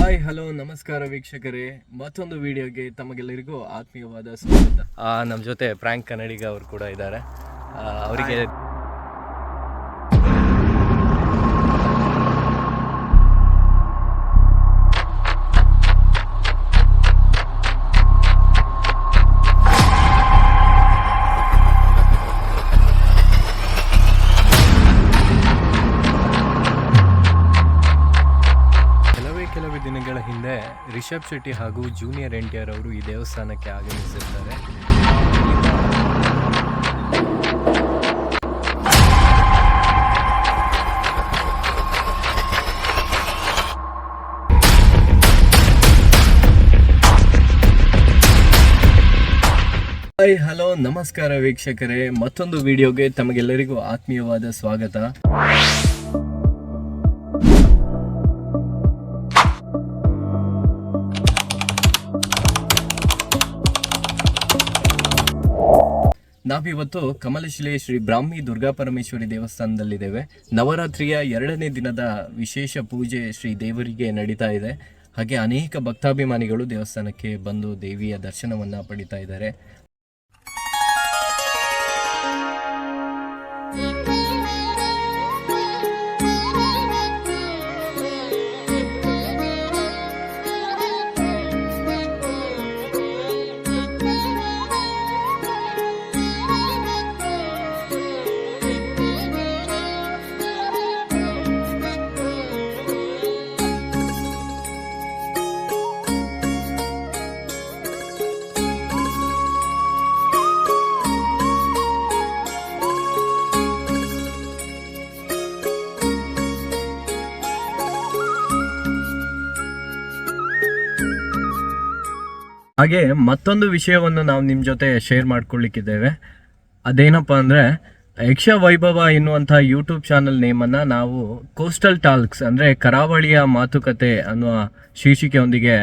Hi hello ನಮಸ್ಕಾರ ವೀಕ್ಷಕರೇ, ಮತ್ತೊಂದು ವಿಡಿಯೋಗೆ ತಮಗೆಲ್ಲರಿಗೂ ಆತ್ಮೀಯವಾದ ಸ್ವಾಗತ. ನಮ್ಮ ಜೊತೆ ಫ್ರಾಂಕ್ ಕನ್ನಡಿಗ ಅವರು ಕೂಡ ಇದ್ದಾರೆ. ಅವರಿಗೆ ಕೆಲವೇ ದಿನಗಳ ಹಿಂದೆ ರಿಷಬ್ ಶೆಟ್ಟಿ ಹಾಗೂ ಜೂನಿಯರ್ NTR ಅವರು ಈ ದೇವಸ್ಥಾನಕ್ಕೆ ಆಗಮಿಸಿದ್ದಾರೆ. ಹಾಯ್ ಹಲೋ ನಮಸ್ಕಾರ ವೀಕ್ಷಕರೇ, ಮತ್ತೊಂದು ವಿಡಿಯೋಗೆ ತಮಗೆಲ್ಲರಿಗೂ ಆತ್ಮೀಯವಾದ ಸ್ವಾಗತ. ನಾವಿವತ್ತು ಕಮಲಶಿಲೆ ಶ್ರೀ ಬ್ರಾಹ್ಮಿ ದುರ್ಗಾ ಪರಮೇಶ್ವರಿ ದೇವಸ್ಥಾನದಲ್ಲಿದ್ದೇವೆ. ನವರಾತ್ರಿಯ 2ನೇ ದಿನದ ವಿಶೇಷ ಪೂಜೆ ಶ್ರೀ ದೇವರಿಗೆ ನಡೀತಾ ಇದೆ. ಹಾಗೆ ಅನೇಕ ಭಕ್ತಾಭಿಮಾನಿಗಳು ದೇವಸ್ಥಾನಕ್ಕೆ ಬಂದು ದೇವಿಯ ದರ್ಶನವನ್ನು ಪಡಿತಾ ಇದ್ದಾರೆ. ಹಾಗೆ ಮತ್ತೊಂದು ವಿಷಯವನ್ನು ನಾವು ನಿಮ್ಮ ಜೊತೆ ಶೇರ್ ಮಾಡ್ಕೊಳ್ಳಿಕ್ಕಿದ್ದೇವೆ. ಅದೇನಪ್ಪ ಅಂದರೆ, ಯಕ್ಷ ವೈಭವ ಎನ್ನುವಂಥ ಯೂಟ್ಯೂಬ್ ಚಾನಲ್ ನೇಮನ್ನು ನಾವು ಕೋಸ್ಟಲ್ ಟಾಲ್ಕ್ಸ್ ಅಂದರೆ ಕರಾವಳಿಯ ಮಾತುಕತೆ ಅನ್ನುವ ಶೀರ್ಷಿಕೆಯೊಂದಿಗೆ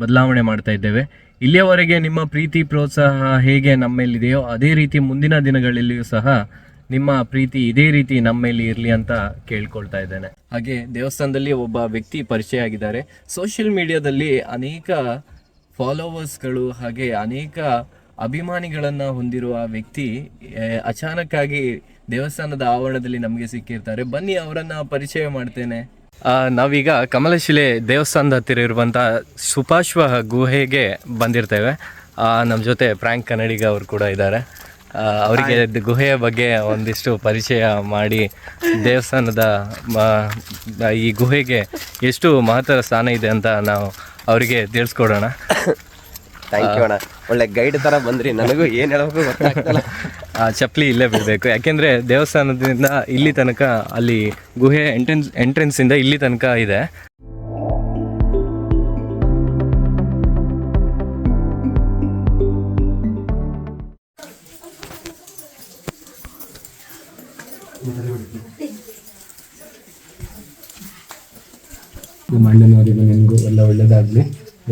ಬದಲಾವಣೆ ಮಾಡ್ತಾ ಇದ್ದೇವೆ. ಇಲ್ಲಿಯವರೆಗೆ ನಿಮ್ಮ ಪ್ರೀತಿ ಪ್ರೋತ್ಸಾಹ ಹೇಗೆ ನಮ್ಮ ಮೇಲಿದೆಯೋ ಅದೇ ರೀತಿ ಮುಂದಿನ ದಿನಗಳಲ್ಲಿಯೂ ಸಹ ನಿಮ್ಮ ಪ್ರೀತಿ ಇದೇ ರೀತಿ ನಮ್ಮ ಮೇಲೆ ಇರಲಿ ಅಂತ ಕೇಳ್ಕೊಳ್ತಾ ಇದ್ದೇನೆ. ಹಾಗೆ ದೇವಸ್ಥಾನದಲ್ಲಿ ಒಬ್ಬ ವ್ಯಕ್ತಿ ಪರಿಚಯ ಆಗಿದ್ದಾರೆ. ಸೋಷಿಯಲ್ ಮೀಡಿಯಾದಲ್ಲಿ ಅನೇಕ ಫಾಲೋವರ್ಸ್ಗಳು ಹಾಗೆ ಅನೇಕ ಅಭಿಮಾನಿಗಳನ್ನು ಹೊಂದಿರುವ ವ್ಯಕ್ತಿ ಅಚಾನಕ್ಕಾಗಿ ದೇವಸ್ಥಾನದ ಆವರಣದಲ್ಲಿ ನಮಗೆ ಸಿಕ್ಕಿರ್ತಾರೆ. ಬನ್ನಿ ಅವರನ್ನು ಪರಿಚಯ ಮಾಡ್ತೇನೆ. ನಾವೀಗ ಕಮಲಶಿಲೆ ದೇವಸ್ಥಾನದ ಹತ್ತಿರ ಇರುವಂಥ ಸುಪಾಶ್ವ ಗುಹೆಗೆ ಬಂದಿರ್ತೇವೆ. ನಮ್ಮ ಜೊತೆ ಫ್ರಾಂಕ್ ಕನ್ನಡಿಗ ಅವರು ಕೂಡ ಇದ್ದಾರೆ. ಅವರಿಗೆ ಗುಹೆಯ ಬಗ್ಗೆ ಒಂದಿಷ್ಟು ಪರಿಚಯ ಮಾಡಿ ದೇವಸ್ಥಾನದ ಈ ಗುಹೆಗೆ ಎಷ್ಟು ಮಹತ್ವದ ಸ್ಥಾನ ಇದೆ ಅಂತ ನಾವು ಅವರಿಗೆ ತಿಳಿಸ್ಕೊಡೋಣ. ಥ್ಯಾಂಕ್ ಯು ಅಣ್ಣ, ಒಳ್ಳೆ ಗೈಡ್ ಥರ ಬಂದ್ರಿ. ನನಗೂ ಏನು ಹೇಳಬೇಕು ಗೊತ್ತಾಗ್ತಲ್ಲ. ಚಪ್ಪಲಿ ಇಲ್ಲೇ ಬಿಡಬೇಕು, ಯಾಕೆಂದರೆ ದೇವಸ್ಥಾನದಿಂದ ಇಲ್ಲಿ ತನಕ ಅಲ್ಲಿ ಗುಹೆ ಎಂಟ್ರೆನ್ಸಿಂದ ಇಲ್ಲಿ ತನಕ ಇದೆ. ನಮ್ಮ ಅಣ್ಣನವರಿಗೂ ನಿಮಗೂ ಎಲ್ಲ ಒಳ್ಳೆಯದಾಗಲಿ.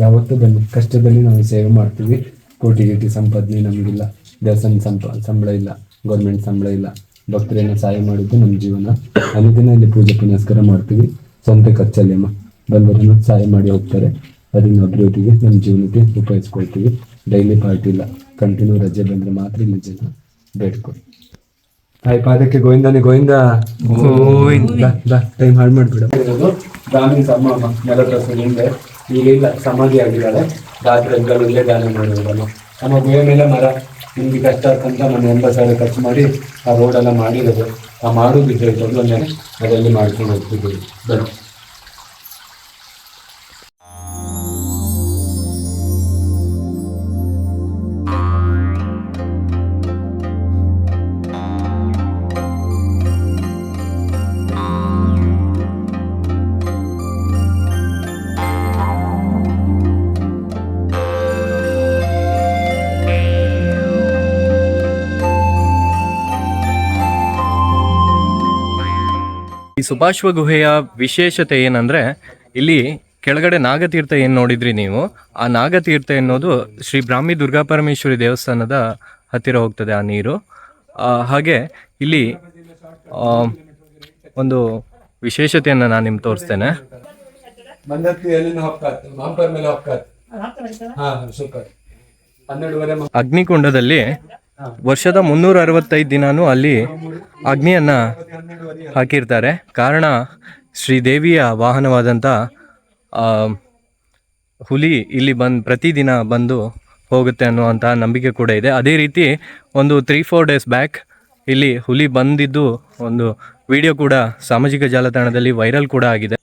ಯಾವತ್ತೂ ಬನ್ನಿ, ಕಷ್ಟದಲ್ಲಿ ನಾವು ಸೇವೆ ಮಾಡ್ತೀವಿ. ಕೋಟಿ ಸಂಪಾದನೆ ನಮಗಿಲ್ಲ, ದೇವಸ್ಥಾನ ಸಂಬಳ ಇಲ್ಲ, ಗೌರ್ಮೆಂಟ್ ಸಂಬಳ ಇಲ್ಲ. ಭಕ್ತರೇನೋ ಸಹಾಯ ಮಾಡಿದ್ದು ನಮ್ಮ ಜೀವನ. ಅನುದಿನ ಇಲ್ಲಿ ಪೂಜೆ ಪುನಸ್ಕಾರ ಮಾಡ್ತೀವಿ. ಸ್ವಂತ ಖರ್ಚಲ್ಲಿ ಬಂದವರನ್ನು ಸಹಾಯ ಮಾಡಿ ಹೋಗ್ತಾರೆ. ಅದನ್ನು ಅಭಿವೃದ್ಧಿಗೆ ನಮ್ಮ ಜೀವನಕ್ಕೆ ಉಪಯೋಗಿಸ್ಕೊಳ್ತೀವಿ. ಡೈಲಿ ಪಾರ್ಟಿ ಇಲ್ಲ, ಕಂಟಿನ್ಯೂ ರಜೆ ಬಂದರೆ ಮಾತ್ರ ಇಲ್ಲಿ ಜನ ಬೇಡ್ಕೊಡಿ. ಹಾಯ್ ಪಾದಕ್ಕೆ ಗೋವಿಂದನೇ ಗೋವಿಂದ ಟೈಮ್ ಹಾಳು ಮಾಡಿಬಿಡ. ಬ್ರಾಹ್ಮಿ ಸಮ್ಮ ಹಿಂದೆ ಈಗ ಇಲ್ಲ, ಸಮಾಧಿ ಆಗಿದ್ದಾಳೆ. ರಾತ್ರಿ ಇಲ್ಲೇ ದಾನ ಮಾಡಿರೋದಲ್ಲ. ನಮ್ಮ ಗುಹೆ ಮೇಲೆ ಮರ ನಿಮ್ಗೆ ಕಷ್ಟ ಆಗ್ತಂತ ನಾನು 80,000 ಖರ್ಚು ಮಾಡಿ ಆ ರೋಡೆಲ್ಲ ಮಾಡಿರೋದು. ಆ ಮಾಡೋದಿದ್ರೆ ತೊಂದರೆ ಅದರಲ್ಲಿ ಮಾಡ್ಕೊಂಡು ಹೋಗ್ತಿದ್ದೀವಿ. ಬನ್ನಿ. ಈ ಸುಪಾಶ್ವ ಗುಹೆಯ ವಿಶೇಷತೆ ಏನಂದರೆ, ಇಲ್ಲಿ ಕೆಳಗಡೆ ನಾಗತೀರ್ಥ ಏನು ನೋಡಿದ್ರಿ ನೀವು, ಆ ನಾಗತೀರ್ಥ ಎನ್ನುವುದು ಶ್ರೀ ಬ್ರಾಹ್ಮಿ ದುರ್ಗಾ ಪರಮೇಶ್ವರಿ ದೇವಸ್ಥಾನದ ಹತ್ತಿರ ಹೋಗ್ತದೆ ಆ ನೀರು. ಹಾಗೆ ಇಲ್ಲಿ ಒಂದು ವಿಶೇಷತೆಯನ್ನು ನಾನು ನಿಮ್ಗೆ ತೋರಿಸ್ತೇನೆ. ಮಂದತ್ತಿ ಎಲ್ಲಿನ ಹೊಕ್ಕಾತು ಮಾಂಪರ್ ಮೇಲೆ ಹೊಕ್ಕಾತು. ಹಾ ಸೂಪರ್. 12:30 ಅಗ್ನಿಕುಂಡದಲ್ಲಿ ವರ್ಷದ 365 ದಿನಾನೂ ಅಲ್ಲಿ ಅಗ್ನಿಯನ್ನ ಹಾಕಿರ್ತಾರೆ. ಕಾರಣ ಶ್ರೀದೇವಿಯ ವಾಹನವಾದಂಥ ಹುಲಿ ಇಲ್ಲಿ ಪ್ರತಿದಿನ ಬಂದು ಹೋಗುತ್ತೆ ಅನ್ನುವಂಥ ನಂಬಿಕೆ ಕೂಡ ಇದೆ. ಅದೇ ರೀತಿ ಒಂದು 3-4 ಡೇಸ್ ಬ್ಯಾಕ್ ಇಲ್ಲಿ ಹುಲಿ ಬಂದಿದ್ದು ಒಂದು ವಿಡಿಯೋ ಕೂಡ ಸಾಮಾಜಿಕ ಜಾಲತಾಣದಲ್ಲಿ ವೈರಲ್ ಕೂಡ ಆಗಿದೆ.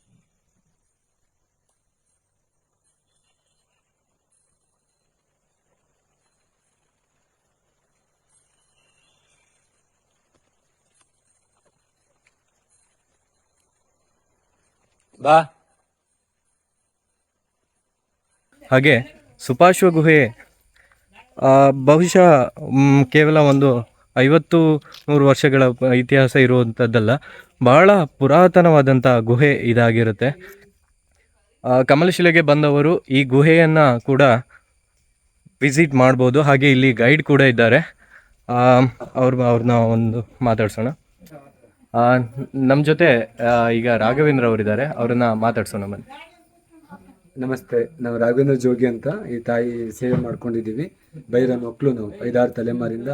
ಹಾಗೆ ಸುಪಾಶ್ವ ಗುಹೆ ಬಹುಶಃ ಕೇವಲ ಒಂದು 50-100 ವರ್ಷಗಳ ಇತಿಹಾಸ ಇರುವಂಥದ್ದಲ್ಲ, ಬಹಳ ಪುರಾತನವಾದಂಥ ಗುಹೆ ಇದಾಗಿರುತ್ತೆ. ಕಮಲಶಿಲೆಗೆ ಬಂದವರು ಈ ಗುಹೆಯನ್ನು ಕೂಡ ವಿಸಿಟ್ ಮಾಡ್ಬೋದು. ಹಾಗೆ ಇಲ್ಲಿ ಗೈಡ್ ಕೂಡ ಇದ್ದಾರೆ, ಅವ್ರನ್ನ ಒಂದು ಮಾತಾಡ್ಸೋಣ. ನಮ್ಮ ಜೊತೆ ಈಗ ರಾಘವೇಂದ್ರ ಅವರಿದ್ದಾರೆ, ಅವ್ರನ್ನ ಮಾತಾಡ್ಸೋಣ ಬನ್ನಿ. ನಮಸ್ತೆ, ನಾವು ರಾಘವೇಂದ್ರ ಜೋಗಿ ಅಂತ ಈ ತಾಯಿ ಸೇವೆ ಮಾಡ್ಕೊಂಡಿದ್ದೀವಿ. ಬೈರ ಮಕ್ಕಳು ನಾವು 5-6 ತಲೆಮಾರಿಂದ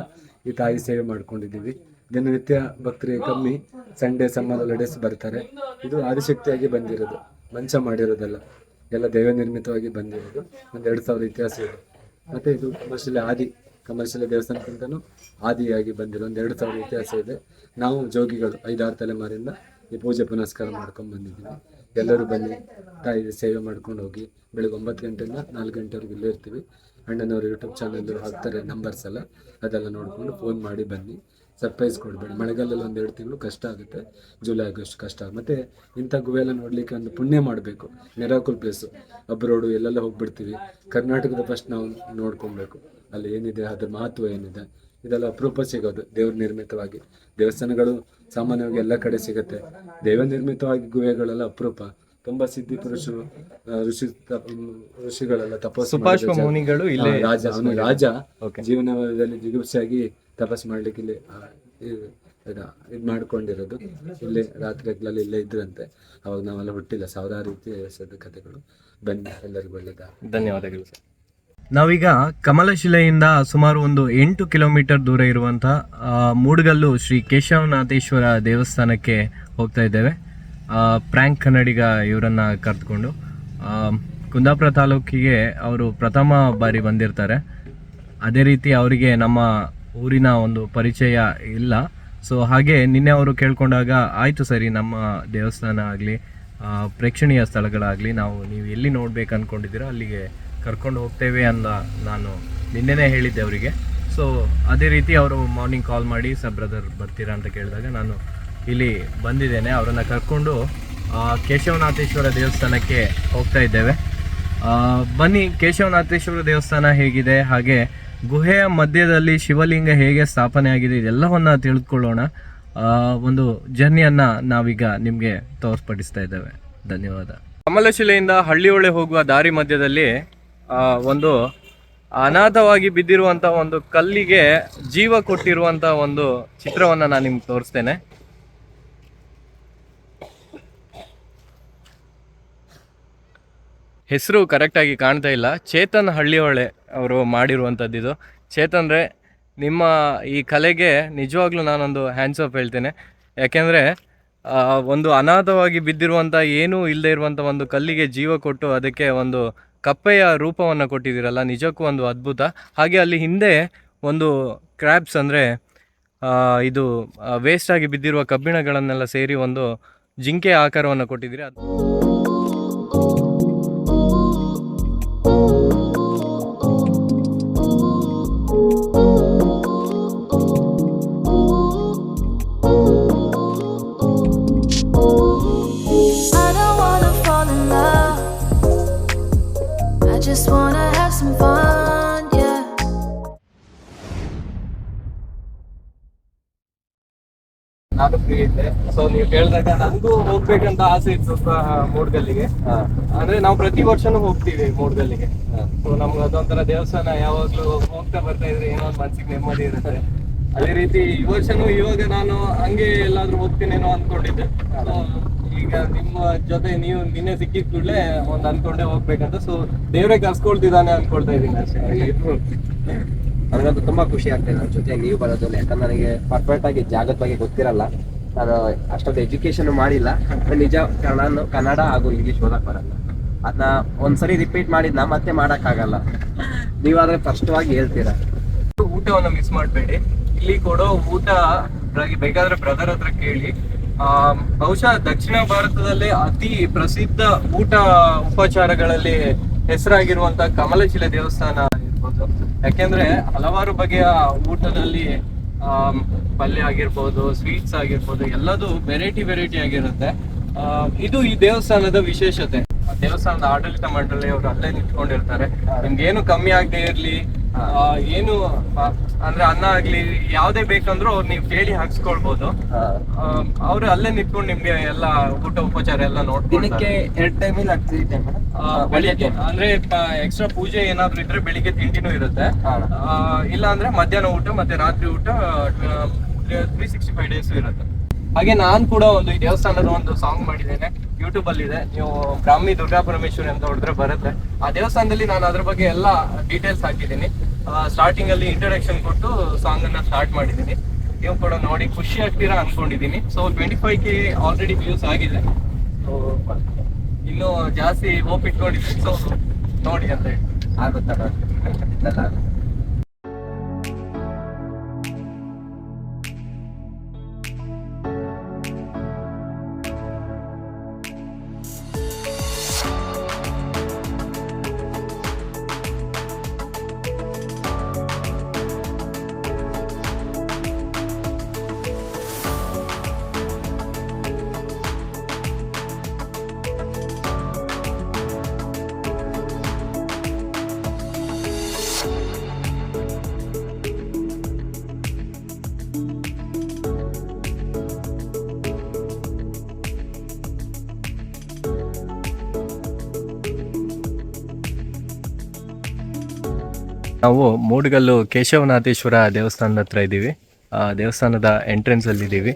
ಈ ತಾಯಿ ಸೇವೆ ಮಾಡ್ಕೊಂಡಿದ್ದೀವಿ. ದಿನನಿತ್ಯ ಭಕ್ತರಿಗೆ ಕಮ್ಮಿ, ಸಂಡೇ ಸಮ್ಮರ್ ಹಾಲಿಡೇಸ್ ಬರ್ತಾರೆ. ಇದು ಆದಿಶಕ್ತಿಯಾಗಿ ಬಂದಿರೋದು, ಮಂಚ ಮಾಡಿರೋದಲ್ಲ, ಎಲ್ಲ ದೈವ ನಿರ್ಮಿತವಾಗಿ ಬಂದಿರೋದು. 2000 ಇತಿಹಾಸ ಇದೆ. ಮತ್ತು ಇದು ಕಮರ್ಷಿಯಲ್ ದೇವಸ್ಥಾನಕ್ಕಿಂತನೂ ಆದಿಯಾಗಿ ಬಂದಿರೋ 2000 ಇತಿಹಾಸ ಇದೆ. ನಾವು ಜೋಗಿಗಳು 5-6 ತಲೆಮಾರಿಂದ ಈ ಪೂಜೆ ಪುನಸ್ಕಾರ ಮಾಡ್ಕೊಂಡು ಬಂದಿದ್ದೀವಿ. ಎಲ್ಲರೂ ಬನ್ನಿ, ತಾಯಿ ಸೇವೆ ಮಾಡ್ಕೊಂಡು ಹೋಗಿ. ಬೆಳಗ್ಗೆ 9 ಗಂಟೆಯಿಂದ 4 ಗಂಟೆವರೆಗೂ ಇಲ್ಲೇ ಇರ್ತೀವಿ. ಅಣ್ಣನವರು ಯೂಟ್ಯೂಬ್ ಚಾನಲ್ ಹಾಕ್ತಾರೆ ನಂಬರ್ಸ್ ಎಲ್ಲ, ಅದೆಲ್ಲ ನೋಡಿಕೊಂಡು ಫೋನ್ ಮಾಡಿ ಬನ್ನಿ. ಸರ್ಪ್ರೈಸ್ ಕೊಡಬೇಡಿ. ಮಳೆಗಾಲದಲ್ಲಿ 1-2 ತಿಂಗಳು ಕಷ್ಟ ಆಗುತ್ತೆ, ಜುಲೈ ಆಗಸ್ಟ್ ಕಷ್ಟ ಆಗುತ್ತೆ. ಮತ್ತು ಇಂಥ ಗುಹೆ ಎಲ್ಲ ನೋಡಲಿಕ್ಕೆ ಒಂದು ಪುಣ್ಯ ಮಾಡಬೇಕು. ಮಿರಾಕಲ್ ಪ್ಲೇಸು, ಅಬ್ರೋಡು ಎಲ್ಲೆಲ್ಲ ಹೋಗ್ಬಿಡ್ತೀವಿ. ಕರ್ನಾಟಕದ ಫಸ್ಟ್ ನಾವು ನೋಡ್ಕೊಬೇಕು, ಅಲ್ಲಿ ಏನಿದೆ, ಅದ್ರ ಮಹತ್ವ ಏನಿದೆ. ಇದೆಲ್ಲ ಅಪರೂಪ ಸಿಗೋದು ದೇವ್ರ ನಿರ್ಮಿತವಾಗಿ. ದೇವಸ್ಥಾನಗಳು ಸಾಮಾನ್ಯವಾಗಿ ಎಲ್ಲ ಕಡೆ ಸಿಗುತ್ತೆ, ದೇವ ನಿರ್ಮಿತವಾಗಿ ಗುಹೆಗಳೆಲ್ಲ ಅಪರೂಪ. ತುಂಬಾ ಸಿದ್ಧಿ ಪುರುಷರು, ಋಷಿಗಳೆಲ್ಲ ತಪಸ್ಸು ರಾಜ ಜೀವನದಲ್ಲಿ ಜಿಗುಪ್ಸೆಯಾಗಿ ತಪಸ್ಸು ಮಾಡ್ಲಿಕ್ಕೆ ಇಲ್ಲಿ ಇದು ಮಾಡ್ಕೊಂಡಿರೋದು. ಇಲ್ಲೇ ರಾತ್ರಿಗಳಲ್ಲಿ ಇಲ್ಲೇ ಇದ್ರಂತೆ. ಅವಾಗ ನಾವೆಲ್ಲ ಹುಟ್ಟಿಲ್ಲ. ಸಾವಿರಾರು ರೀತಿಯ ಕಥೆಗಳು. ಬನ್ನಿ, ಎಲ್ಲರಿಗೂ ಒಳ್ಳೆಯದ. ಧನ್ಯವಾದಗಳು ಸರ್. ನಾವೀಗ ಕಮಲಶಿಲೆಯಿಂದ ಸುಮಾರು ಒಂದು 8 ಕಿಲೋಮೀಟರ್ ದೂರ ಇರುವಂಥ ಮೂಡಗಲ್ಲು ಶ್ರೀ ಕೇಶವನಾಥೇಶ್ವರ ದೇವಸ್ಥಾನಕ್ಕೆ ಹೋಗ್ತಾ ಇದ್ದೇವೆ. ಪ್ರ್ಯಾಂಕ್ ಕನ್ನಡಿಗ ಇವರನ್ನು ಕರೆದುಕೊಂಡು. ಕುಂದಾಪುರ ತಾಲೂಕಿಗೆ ಅವರು ಪ್ರಥಮ ಬಾರಿ ಬಂದಿರ್ತಾರೆ. ಅದೇ ರೀತಿ ಅವರಿಗೆ ನಮ್ಮ ಊರಿನ ಒಂದು ಪರಿಚಯ ಇಲ್ಲ. ಸೊ ಹಾಗೆ ನಿನ್ನೆ ಅವರು ಕೇಳ್ಕೊಂಡಾಗ ಆಯಿತು ಸರಿ, ನಮ್ಮ ದೇವಸ್ಥಾನ ಆಗಲಿ ಪ್ರೇಕ್ಷಣೀಯ ಸ್ಥಳಗಳಾಗಲಿ ನೀವು ಎಲ್ಲಿ ನೋಡ್ಬೇಕು ಅಂದ್ಕೊಂಡಿದ್ದೀರೋ ಅಲ್ಲಿಗೆ ಕರ್ಕೊಂಡು ಹೋಗ್ತೇವೆ ಅಂತ ನಾನು ನಿನ್ನೆನೇ ಹೇಳಿದ್ದೆ ಅವರಿಗೆ. ಸೊ ಅದೇ ರೀತಿ ಅವರು ಮಾರ್ನಿಂಗ್ ಕಾಲ್ ಮಾಡಿ, ಸರ್ ಬ್ರದರ್ ಬರ್ತೀರಾ ಅಂತ ಕೇಳಿದಾಗ ನಾನು ಇಲ್ಲಿ ಬಂದಿದ್ದೇನೆ. ಅವರನ್ನು ಕರ್ಕೊಂಡು ಕೇಶವನಾಥೇಶ್ವರ ದೇವಸ್ಥಾನಕ್ಕೆ ಹೋಗ್ತಾ ಇದ್ದೇವೆ. ಬನ್ನಿ, ಕೇಶವನಾಥೇಶ್ವರ ದೇವಸ್ಥಾನ ಹೇಗಿದೆ, ಹಾಗೆ ಗುಹೆಯ ಮಧ್ಯದಲ್ಲಿ ಶಿವಲಿಂಗ ಹೇಗೆ ಸ್ಥಾಪನೆ ಆಗಿದೆ, ಇದೆಲ್ಲವನ್ನು ತಿಳಿದುಕೊಳ್ಳೋಣ. ಒಂದು ಜರ್ನಿಯನ್ನು ನಾವೀಗ ನಿಮಗೆ ತೋರ್ಪಡಿಸ್ತಾ ಇದ್ದೇವೆ. ಧನ್ಯವಾದ. ಕಮಲಶಿಲೆಯಿಂದ ಹಳ್ಳಿಹೊಳೆ ಹೋಗುವ ದಾರಿ ಮಧ್ಯದಲ್ಲಿ ಒಂದು ಅನಾಥವಾಗಿ ಬಿದ್ದಿರುವಂಥ ಒಂದು ಕಲ್ಲಿಗೆ ಜೀವ ಕೊಟ್ಟಿರುವಂಥ ಒಂದು ಚಿತ್ರವನ್ನು ನಾನು ನಿಮ್ಗೆ ತೋರಿಸ್ತೇನೆ. ಹೆಸರು ಕರೆಕ್ಟಾಗಿ ಕಾಣ್ತಾ ಇಲ್ಲ. ಚೇತನ್ ಹಳ್ಳಿಹೊಳೆ ಅವರು ಮಾಡಿರುವಂಥದ್ದು ಇದು. ಚೇತನ್ ರೇ, ನಿಮ್ಮ ಈ ಕಲೆಗೆ ನಿಜವಾಗ್ಲೂ ನಾನೊಂದು ಹ್ಯಾಂಡ್ಸ್ ಆಫ್ ಹೇಳ್ತೇನೆ. ಯಾಕೆಂದರೆ ಒಂದು ಅನಾಥವಾಗಿ ಬಿದ್ದಿರುವಂಥ, ಏನೂ ಇಲ್ಲದೆ ಇರುವಂಥ ಒಂದು ಕಲ್ಲಿಗೆ ಜೀವ ಕೊಟ್ಟು ಅದಕ್ಕೆ ಒಂದು ಕಪ್ಪೆಯ ರೂಪವನ್ನು ಕೊಟ್ಟಿದ್ದೀರಲ್ಲ, ನಿಜಕ್ಕೂ ಒಂದು ಅದ್ಭುತ. ಹಾಗೆ ಅಲ್ಲಿ ಹಿಂದೆ ಒಂದು ಕ್ರ್ಯಾಬ್ಸ್ ಅಂದರೆ ಇದು ವೇಸ್ಟಾಗಿ ಬಿದ್ದಿರುವ ಕಬ್ಬಿಣಗಳನ್ನೆಲ್ಲ ಸೇರಿ ಒಂದು ಜಿಂಕೆ ಆಕಾರವನ್ನು ಕೊಟ್ಟಿದ್ದೀರಿ. ನಾನು ಫ್ರೀ ಇದ್ದೆ. ಸೊ ನೀವು ಕೇಳಿದಾಗ ನನಗೂ ಹೋಗ್ಬೇಕಂತ ಆಸೆ ಇತ್ತು ಸ್ವಲ್ಪ ಮೂಡಗಲ್ಲಿಗೆ. ಅಂದ್ರೆ ನಾವು ಪ್ರತಿ ವರ್ಷನೂ ಹೋಗ್ತೀವಿ ಮೂಡಗಲ್ಲಿಗೆ. ಸೊ ನಮ್ಗೆ ಅದೊಂಥರ ದೇವಸ್ಥಾನ, ಯಾವಾಗ್ಲೂ ಹೋಗ್ತಾ ಬರ್ತಾ ಇದ್ರೆ ಏನೋ ಒಂದು ಮನ್ಸಿಗೆ ನೆಮ್ಮದಿ ಇರುತ್ತೆ. ಅದೇ ರೀತಿ ಈ ವರ್ಷನೂ ಇವಾಗ ನಾನು ಹಂಗೆ ಎಲ್ಲಾದ್ರೂ ಹೋಗ್ತೀನೇನೋ ಅಂದ್ಕೊಂಡಿದ್ದೆ. ಈಗ ನಿಮ್ಮ ಜೊತೆ ನೀವು ನಿನ್ನೆ ಸಿಕ್ಕಿದ ಕೂಡಲೇ ಒಂದು ಅನ್ಕೊಂಡೆ ಹೋಗ್ಬೇಕಂತ, ಸೊ ದೇವ್ರೆ ಕರ್ಸ್ಕೊಳ್ತಿದ್ದಾನೆ ಅನ್ಕೊಳ್ತಾ ಇದ್ದೀನಿ ಅಷ್ಟೇ. ನನಗಂತೂ ತುಂಬಾ ಖುಷಿ ಆಗ್ತದೆ ನನ್ನ ಜೊತೆ ನೀವು ಬರೋದಿಲ್ಲ. ಯಾಕಂದ್ರೆ ನನಗೆ ಪರ್ಫೆಕ್ಟ್ ಆಗಿ ಜಾಗದ ಬಗ್ಗೆ ಗೊತ್ತಿರಲ್ಲ, ನಾನು ಅಷ್ಟೊಂದು ಎಜುಕೇಶನ್ ಮಾಡಿಲ್ಲ. ನಿಜ ಕನ್ನಡ ಹಾಗೂ ಇಂಗ್ಲಿಷ್ ಓದಕ್ ಬರಲ್ಲ. ಅದನ್ನ ಒಂದ್ಸರಿ ರಿಪೀಟ್ ಮಾಡಿದ್ನ ಮತ್ತೆ ಮಾಡಕ್ಕಾಗಲ್ಲ. ನೀವಾದ್ರೆ ಸ್ಪಷ್ಟವಾಗಿ ಹೇಳ್ತೀರಾ. ಊಟವನ್ನು ಮಿಸ್ ಮಾಡಬೇಡಿ. ಇಲ್ಲಿ ಕೊಡೋ ಊಟ ಬೇಕಾದ್ರೆ ಬ್ರದರ್ ಹತ್ರ ಕೇಳಿ. ಬಹುಶಃ ದಕ್ಷಿಣ ಭಾರತದಲ್ಲೇ ಅತಿ ಪ್ರಸಿದ್ಧ ಊಟ ಉಪಚಾರಗಳಲ್ಲಿ ಹೆಸರಾಗಿರುವಂತ ಕಮಲಶಿಲೆ ದೇವಸ್ಥಾನ ಇರ್ಬೋದು. ಯಾಕೆಂದ್ರೆ ಹಲವಾರು ಬಗೆಯ ಊಟದಲ್ಲಿ ಪಲ್ಯ ಆಗಿರ್ಬೋದು, ಸ್ವೀಟ್ಸ್ ಆಗಿರ್ಬೋದು, ಎಲ್ಲದೂ ವೆರೈಟಿ ಆಗಿರುತ್ತೆ. ಇದು ಈ ದೇವಸ್ಥಾನದ ವಿಶೇಷತೆ. ದೇವಸ್ಥಾನದ ಆಡಳಿತ ಮಂಡಳಿ ಅವರು ಅಲ್ಲೇ ನಿಂತ್ಕೊಂಡಿರ್ತಾರೆ. ನಿಮ್ಗೆ ಏನು ಕಮ್ಮಿ ಆಗದೆ ಇರ್ಲಿ, ಏನು ಅಂದ್ರೆ ಅನ್ನ ಆಗ್ಲಿ ಯಾವ್ದೇ ಬೇಕಂದ್ರೂ ಅವ್ರು ನೀವು ಕೇಳಿ ಹಾಕ್ಸ್ಕೊಳ್ಬಹುದು. ಅವ್ರು ಅಲ್ಲೇ ನಿಂತ್ಕೊಂಡು ನಿಮ್ಗೆ ಎಲ್ಲ ಊಟ ಉಪಚಾರ ಎಲ್ಲ ದಿನಕ್ಕೆ 2 ಟೈಮ್ ಇಲ್ಲ 3 ಟೈಮ್ ಬೆಳಿಗ್ಗೆ ಅಂದ್ರೆ ಎಕ್ಸ್ಟ್ರಾ ಪೂಜೆ ಏನಾದ್ರು ಇದ್ರೆ ಬೆಳಿಗ್ಗೆ ತಿಂಡಿನೂ ಇರುತ್ತೆ. ಇಲ್ಲ ಅಂದ್ರೆ ಮಧ್ಯಾಹ್ನ ಊಟ ಮತ್ತೆ ರಾತ್ರಿ ಊಟ 365 ಡೇಸ್ ಇರುತ್ತೆ. ಹಾಗೆ ನಾನ್ ಕೂಡ ಒಂದು ಈ ದೇವಸ್ಥಾನದ ಒಂದು ಸಾಂಗ್ ಮಾಡಿದ್ದೇನೆ, ಯೂಟ್ಯೂಬ್ ಅಲ್ಲಿ ಇದೆ. ನೀವು ಬ್ರಾಹ್ಮಿ ದುರ್ಗಾ ಪರಮೇಶ್ವರಿ ಅಂತ ಹೊಡೆದ್ರೆ ಬರುತ್ತೆ. ಆ ದೇವಸ್ಥಾನದಲ್ಲಿ ನಾನು ಅದ್ರ ಬಗ್ಗೆ ಎಲ್ಲ ಡೀಟೇಲ್ಸ್ ಹಾಕಿದ್ದೀನಿ. ಸ್ಟಾರ್ಟಿಂಗ್ ಅಲ್ಲಿ ಇಂಟ್ರಡಕ್ಷನ್ ಕೊಟ್ಟು ಸಾಂಗ್ ಅನ್ನ ಸ್ಟಾರ್ಟ್ ಮಾಡಿದ್ದೀನಿ. ನೀವು ಕೂಡ ನೋಡಿ ಖುಷಿ ಆಗ್ತೀರಾ ಅನ್ಕೊಂಡಿದ್ದೀನಿ. ಸೊ 25K ಆಲ್ರೆಡಿ ವ್ಯೂಸ್ ಆಗಿದೆ. ಸೊ ಇನ್ನು ಜಾಸ್ತಿ ಹೋಪ್ ಇಟ್ಕೊಂಡಿದ್ದೀನಿ. ಸೊ ನೋಡಿ ಅಂತ ಹೇಳಿ ಆಗುತ್ತಲ್ಲ. ನಾವು ಮೂಡಗಲ್ಲು ಕೇಶವನಾಥೇಶ್ವರ ದೇವಸ್ಥಾನದ ಹತ್ರ ಇದ್ದೀವಿ. ದೇವಸ್ಥಾನದ ಎಂಟ್ರೆನ್ಸ್ ಅಲ್ಲಿ ಇದ್ದೀವಿ.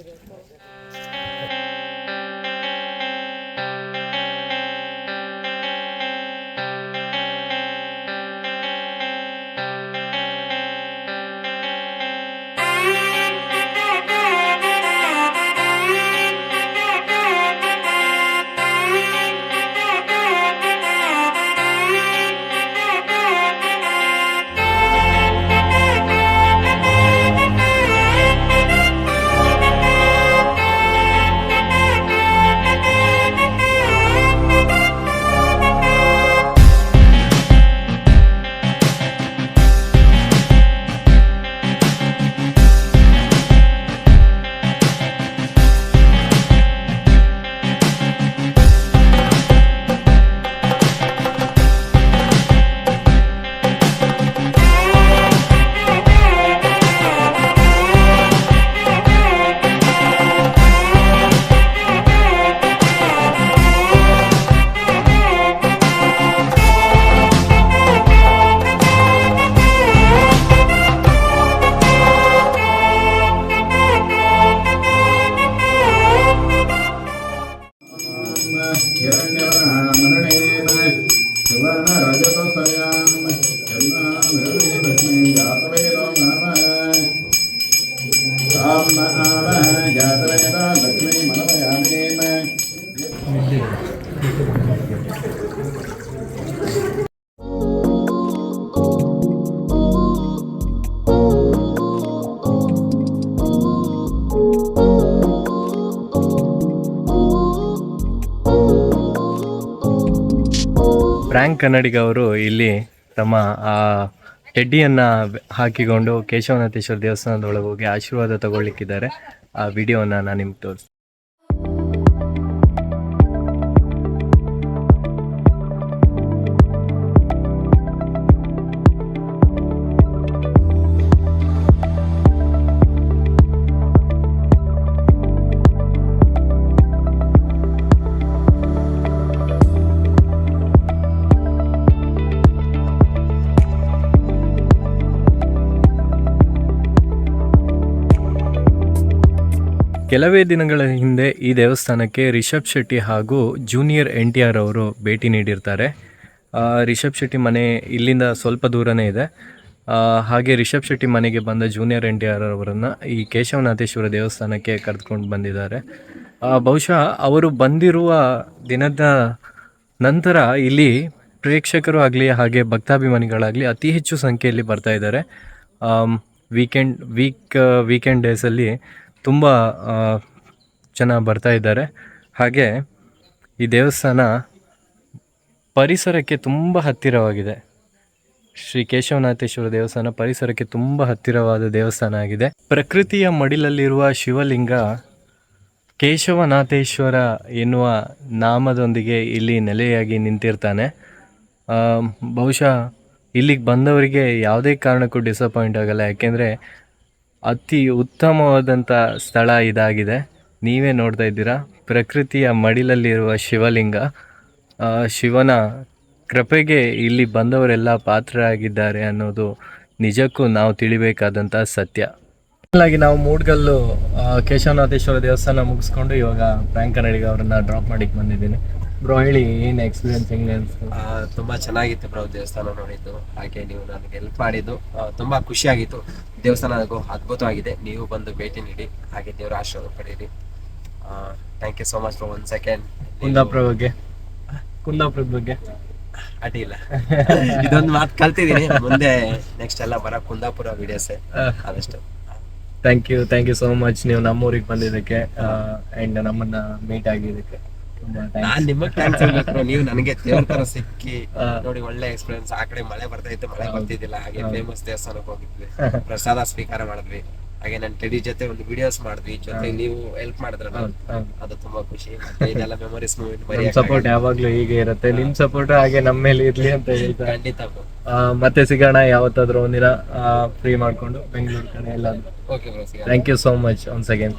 ಫ್ರ್ಯಾಂಕ್ ಕನ್ನಡಿಗ ಅವರು ಇಲ್ಲಿ ತಮ್ಮ ಟೆಡ್ಡಿಯನ್ನು ಹಾಕಿಕೊಂಡು ಕೇಶವನಾಥೇಶ್ವರ ದೇವಸ್ಥಾನದೊಳಗೆ ಹೋಗಿ ಆಶೀರ್ವಾದ ತಗೊಳ್ಳಿಕ್ಕಿದ್ದಾರೆ. ಆ ವಿಡಿಯೋನ ನಾನು ನಿಮ್ಗೆ ತೋರಿಸ್ತೀನಿ. ಕೆಲವೇ ದಿನಗಳ ಹಿಂದೆ ಈ ದೇವಸ್ಥಾನಕ್ಕೆ ರಿಷಬ್ ಶೆಟ್ಟಿ ಹಾಗೂ ಜೂನಿಯರ್ NTR ಅವರು ಭೇಟಿ ನೀಡಿರ್ತಾರೆ. ರಿಷಬ್ ಶೆಟ್ಟಿ ಮನೆ ಇಲ್ಲಿಂದ ಸ್ವಲ್ಪ ದೂರನೇ ಇದೆ. ಹಾಗೆ ರಿಷಬ್ ಶೆಟ್ಟಿ ಮನೆಗೆ ಬಂದ ಜೂನಿಯರ್ NTR ಅವರನ್ನು ಈ ಕೇಶವನಾಥೇಶ್ವರ ದೇವಸ್ಥಾನಕ್ಕೆ ಕರೆದುಕೊಂಡು ಬಂದಿದ್ದಾರೆ. ಬಹುಶಃ ಅವರು ಬಂದಿರುವ ದಿನದ ನಂತರ ಇಲ್ಲಿ ಪ್ರೇಕ್ಷಕರು ಆಗಲಿ ಹಾಗೆ ಭಕ್ತಾಭಿಮಾನಿಗಳಾಗಲಿ ಅತಿ ಹೆಚ್ಚು ಸಂಖ್ಯೆಯಲ್ಲಿ ಬರ್ತಾ ಇದ್ದಾರೆ. ವೀಕೆಂಡ್ ಡೇಸಲ್ಲಿ ತುಂಬ ಜನ ಬರ್ತಾ ಇದ್ದಾರೆ. ಹಾಗೆ ಈ ದೇವಸ್ಥಾನ ಪರಿಸರಕ್ಕೆ ತುಂಬ ಹತ್ತಿರವಾಗಿದೆ. ಶ್ರೀ ಕೇಶವನಾಥೇಶ್ವರ ದೇವಸ್ಥಾನ ಪರಿಸರಕ್ಕೆ ತುಂಬ ಹತ್ತಿರವಾದ ದೇವಸ್ಥಾನ ಆಗಿದೆ. ಪ್ರಕೃತಿಯ ಮಡಿಲಲ್ಲಿರುವ ಶಿವಲಿಂಗ ಕೇಶವನಾಥೇಶ್ವರ ಎನ್ನುವ ನಾಮದೊಂದಿಗೆ ಇಲ್ಲಿ ನೆಲೆಯಾಗಿ ನಿಂತಿರ್ತಾನೆ. ಬಹುಶಃ ಇಲ್ಲಿಗೆ ಬಂದವರಿಗೆ ಯಾವುದೇ ಕಾರಣಕ್ಕೂ ಡಿಸಪಾಯಿಂಟ್ ಆಗಲ್ಲ. ಯಾಕೆಂದರೆ ಅತಿ ಉತ್ತಮವಾದಂಥ ಸ್ಥಳ ಇದಾಗಿದೆ. ನೀವೇ ನೋಡ್ತಾ ಇದ್ದೀರಾ, ಪ್ರಕೃತಿಯ ಮಡಿಲಲ್ಲಿರುವ ಶಿವಲಿಂಗ. ಶಿವನ ಕೃಪೆಗೆ ಇಲ್ಲಿ ಬಂದವರೆಲ್ಲ ಪಾತ್ರರಾಗಿದ್ದಾರೆ ಅನ್ನೋದು ನಿಜಕ್ಕೂ ನಾವು ತಿಳಿಬೇಕಾದಂಥ ಸತ್ಯ. ಹಾಗಾಗಿ ನಾವು ಮೂಡ್ಗಲ್ಲು ಕೇಶವನಾಥೇಶ್ವರ ದೇವಸ್ಥಾನ ಮುಗಿಸ್ಕೊಂಡು ಇವಾಗ ಪ್ರ್ಯಾಂಕ್ ಕನ್ನಡಿಗ ಅವರನ್ನ ಡ್ರಾಪ್ ಮಾಡಿಕ್ಕೆ ಬಂದಿದ್ದೀನಿ. ಬ್ರೋ ಹೇಳಿ, ಏನು ಎಕ್ಸ್ಪೀರಿಯನ್ಸ್ ಹೆಂಗೆ ಅನಿಸ್ತು? ತುಂಬಾ ಚೆನ್ನಾಗಿತ್ತು ಬ್ರೋ ದೇವಸ್ಥಾನ ನೋಡಿದ್ದು. ಹಾಗೆ ನೀವು ನನಗೆ ಹೆಲ್ಪ್ ಮಾಡಿದ್ದು ತುಂಬಾ ಖುಷಿಯಾಗಿತ್ತು. ದೇವಸ್ಥಾನ ನನಗೂ ಅದ್ಭುತವಾಗಿದೆ. ನೀವು ಬಂದು ಭೇಟಿ ನೀಡಿ, ಹಾಗೆ ದೇವರ ಆಶೀರ್ವಾದ ಪಡೀರಿ. Thank you so much for 1 second. ಕುಂದಾಪುರದ ಬಗ್ಗೆ ಅಡ್ಡಿ ಇಲ್ಲ, ಇದೊಂದು ಮಾತು ಕಲ್ತಿದ್ದೀನಿ. ಮುಂದೆ ನೆಕ್ಸ್ಟ್ ಎಲ್ಲ ಬರೋ ಕುಂದಾಪುರ ವಿಡಿಯೋಸ್ ಆದಷ್ಟು. ಥ್ಯಾಂಕ್ ಯು ಸೋ ಮಚ್ ನೀವು ನಮ್ಮೂರಿಗೆ ಬಂದಿದ್ದಕ್ಕೆ ಆ್ಯಂಡ್ ನಮ್ಮನ್ನ ಮೀಟ್ ಆಗಿದ್ದಕ್ಕೆ. ನಾನ್ ನಿಮಗ್ ಥ್ಯಾಂಕ್ಸ್ ಹೇಳ್ಬೇಕು. ನೀವು ನನಗೆ ದೇವ್ರ ತರ ಸಿಕ್ಕಿ ನೋಡಿ, ಒಳ್ಳೆ ಎಕ್ಸ್ಪೀರಿಯನ್ಸ್. ಆ ಕಡೆ ಮಳೆ ಬರ್ತಾ ಇತ್ತು, ಮಳೆ ಬರ್ತಿದ್ದಿಲ್ಲ. ಹಾಗೆ ಫೇಮಸ್ ದೇವಸ್ಥಾನಕ್ಕೆ ಹೋಗಿದ್ವಿ, ಪ್ರಸಾದ ಸ್ವೀಕಾರ ಮಾಡಿದ್ವಿ. ಹಾಗೆ ನನ್ನ ಟೆಡಿ ಜೊತೆ ಒಂದು ವಿಡಿಯೋಸ್ ಮಾಡಿದ್ವಿ. ಜೊತೆ ನೀವು ಹೆಲ್ಪ್ ಮಾಡಿದ್ರಲ್ಲ, ಅದು ತುಂಬಾ ಖುಷಿ. ಮತ್ತೆ ಇದೆಲ್ಲ ಮೆಮೊರೀಸ್ ಸಪೋರ್ಟ್ ಯಾವಾಗ್ಲೂ ಹೀಗೆ ಇರುತ್ತೆ. ನಿಮ್ ಸಪೋರ್ಟ್ ಹಾಗೆ ನಮ್ಮ ಮೇಲೆ ಇರ್ಲಿ ಅಂತ ಹೇಳ್ತಾರೆ. ಖಂಡಿತ. ಮತ್ತೆ ಸಿಗೋಣ ಯಾವತ್ತಾದ್ರೂ ಒಂದಿನ ಫ್ರೀ ಮಾಡ್ಕೊಂಡು ಬೆಂಗಳೂರು ಕಡೆ ಎಲ್ಲ. Okay bro, thank you so much once again.